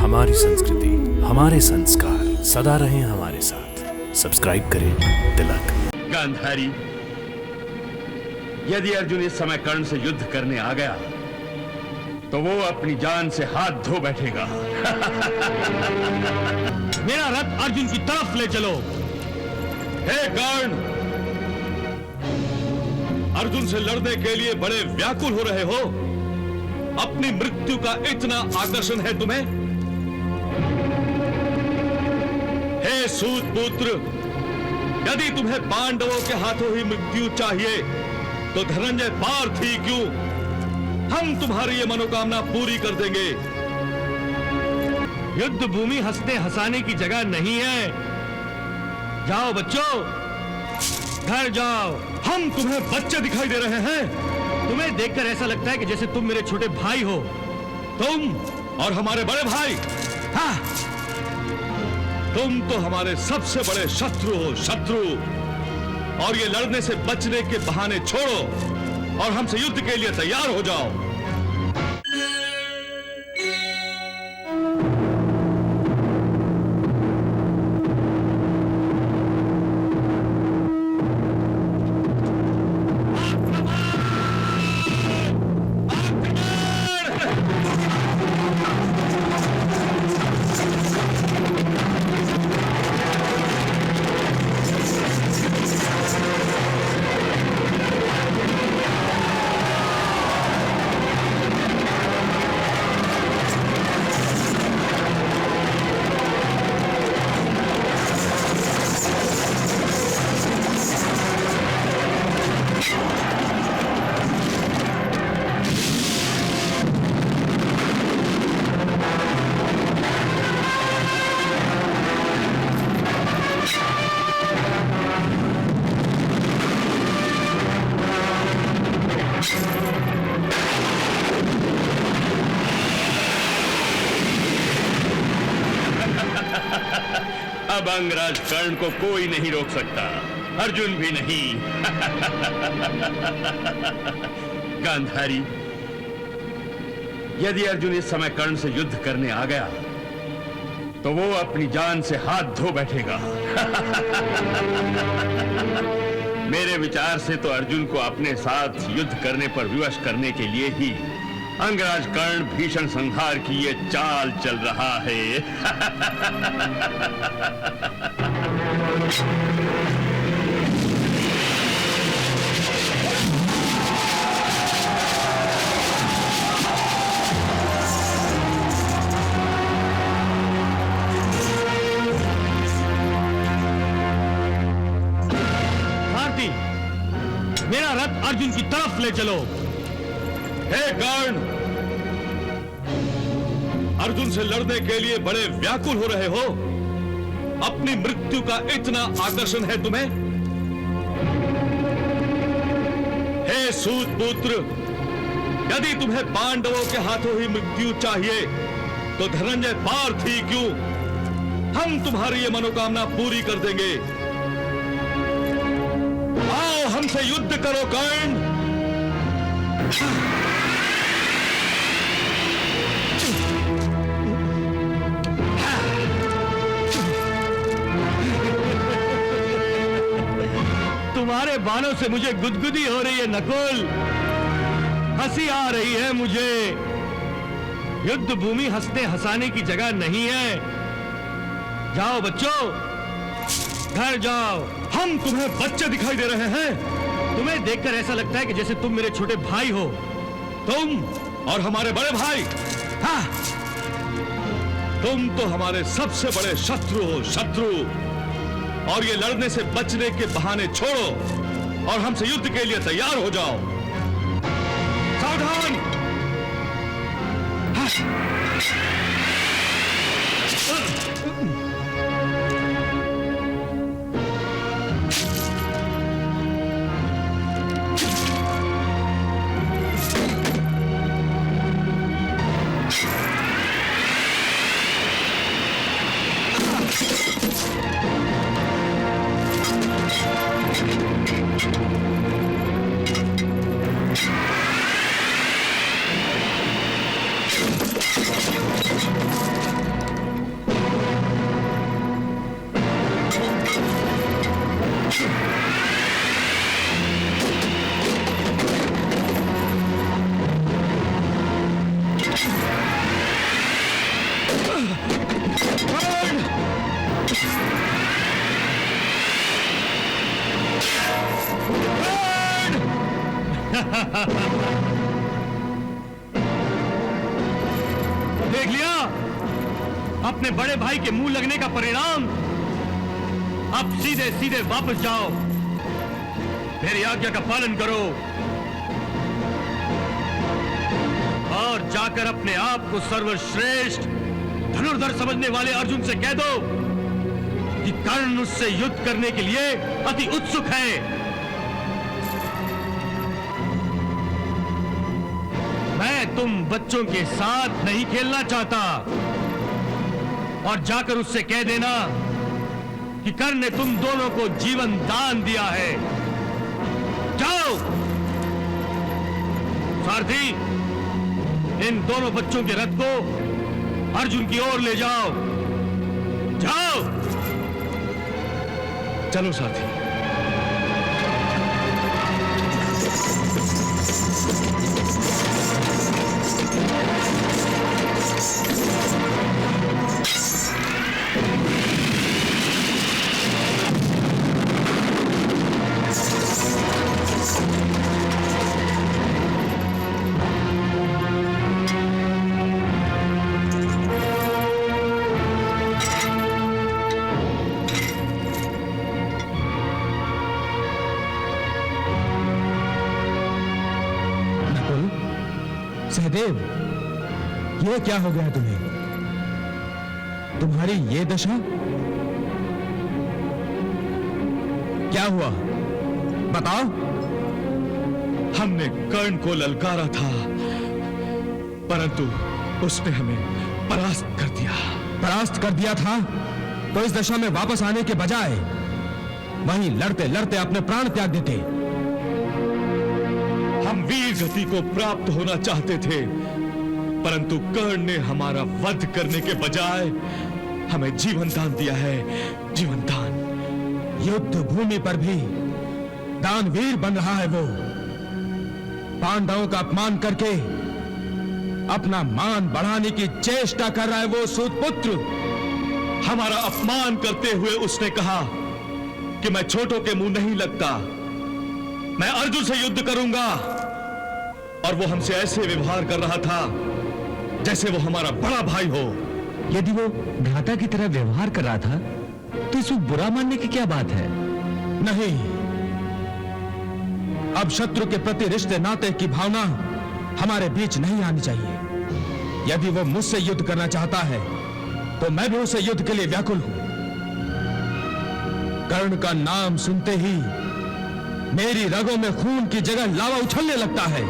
हमारी संस्कृति, हमारे संस्कार सदा रहें हमारे साथ। सब्सक्राइब करें तिलक। गांधारी, यदि अर्जुन इस समय कर्ण से युद्ध करने आ गया तो वो अपनी जान से हाथ धो बैठेगा। मेरा रथ अर्जुन की तरफ ले चलो। हे कर्ण, अर्जुन से लड़ने के लिए बड़े व्याकुल हो रहे हो? अपनी मृत्यु का इतना आकर्षण है तुम्हें? हे सूत पुत्र, यदि तुम्हें पांडवों के हाथों ही मृत्यु चाहिए तो धनंजय पार्थ ही क्यों, हम तुम्हारी ये मनोकामना पूरी कर देंगे। युद्ध भूमि हंसने हंसाने की जगह नहीं है। जाओ बच्चों, घर जाओ। हम तुम्हें बच्चे दिखाई दे रहे हैं? तुम्हें देखकर ऐसा लगता है कि जैसे तुम मेरे छोटे भाई हो। तुम और हमारे बड़े भाई? हाँ, तुम तो हमारे सबसे बड़े शत्रु हो, शत्रु। और ये लड़ने से बचने के बहाने छोड़ो और हमसे युद्ध के लिए तैयार हो जाओ। अब अंगराज कर्ण को कोई नहीं रोक सकता, अर्जुन भी नहीं। गांधारी, यदि अर्जुन इस समय कर्ण से युद्ध करने आ गया तो वो अपनी जान से हाथ धो बैठेगा। मेरे विचार से तो अर्जुन को अपने साथ युद्ध करने पर विवश करने के लिए ही अंगराज कर्ण भीषण संहार की ये चाल चल रहा है। भारती, मेरा रथ अर्जुन की तरफ ले चलो। हे कर्ण, अर्जुन से लड़ने के लिए बड़े व्याकुल हो रहे हो? अपनी मृत्यु का इतना आकर्षण है तुम्हें? हे सूत पुत्र, यदि तुम्हें पांडवों के हाथों ही मृत्यु चाहिए तो धनंजय पार्थ ही क्यों, हम तुम्हारी ये मनोकामना पूरी कर देंगे। आओ हमसे युद्ध करो कर्ण। तुम्हारे बाणों से मुझे गुदगुदी हो रही है नकुल, हंसी आ रही है मुझे। युद्ध भूमि हंसने हंसाने की जगह नहीं है। जाओ बच्चों, घर जाओ। हम तुम्हें बच्चे दिखाई दे रहे हैं? तुम्हें देखकर ऐसा लगता है कि जैसे तुम मेरे छोटे भाई हो। तुम और हमारे बड़े भाई? हाँ, तुम तो हमारे सबसे बड़े शत्रु हो, शत्रु। और ये लड़ने से बचने के बहाने छोड़ो और हमसे युद्ध के लिए तैयार हो जाओ। सावधान! देख लिया अपने बड़े भाई के मुंह लगने का परिणाम। अब सीधे सीधे वापस जाओ, मेरी आज्ञा का पालन करो और जाकर अपने आप को सर्वश्रेष्ठ धनुर्धर समझने वाले अर्जुन से कह दो कि कर्ण उससे युद्ध करने के लिए अति उत्सुक है। मैं तुम बच्चों के साथ नहीं खेलना चाहता। और जाकर उससे कह देना कि कर्ण ने तुम दोनों को जीवन दान दिया है। जाओ सारथी, इन दोनों बच्चों के रथ को अर्जुन की ओर ले जाओ। जाओ। चलो साथी। सहदेव, ये क्या हो गया तुम्हें? तुम्हारी ये दशा? क्या हुआ? बताओ। हमने कर्ण को ललकारा था, परंतु उसने हमें परास्त कर दिया। परास्त कर दिया था तो इस दशा में वापस आने के बजाय वहीं लड़ते लड़ते अपने प्राण त्याग देते। हम वीर गति को प्राप्त होना चाहते थे, परंतु कर्ण ने हमारा वध करने के बजाय हमें जीवन दान दिया है। जीवन दान। युद्ध भूमि पर भी दानवीर बन रहा है वो। पांडवों का अपमान करके अपना मान बढ़ाने की चेष्टा कर रहा है वो सूतपुत्र। हमारा अपमान करते हुए उसने कहा कि मैं छोटों के मुंह नहीं लगता, मैं अर्जुन से युद्ध करूंगा। और वो हमसे ऐसे व्यवहार कर रहा था जैसे वो हमारा बड़ा भाई हो। यदि वो भ्राता की तरह व्यवहार कर रहा था तो इसमें बुरा मानने की क्या बात है? नहीं, अब शत्रु के प्रति रिश्ते नाते की भावना हमारे बीच नहीं आनी चाहिए। यदि वो मुझसे युद्ध करना चाहता है तो मैं भी उसे युद्ध के लिए व्याकुल हूं। कर्ण का नाम सुनते ही मेरी रगों में खून की जगह लावा उछलने लगता है।